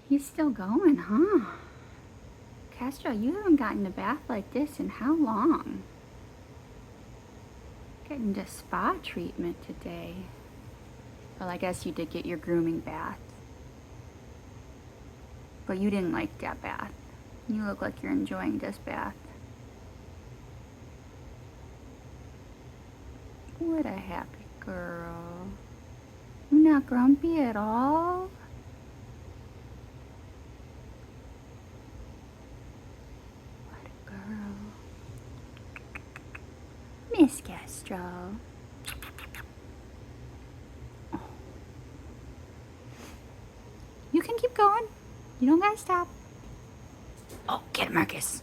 He's still going, huh? Castro, you haven't gotten a bath like this in how long? Getting the spa treatment today. Well, I guess you did get your grooming bath. But you didn't like that bath. You look like you're enjoying this bath. What a happy girl. You're not grumpy at all? What a girl. Miss Castro. Oh. You can keep going. You don't gotta stop. Oh, get it, Marcus.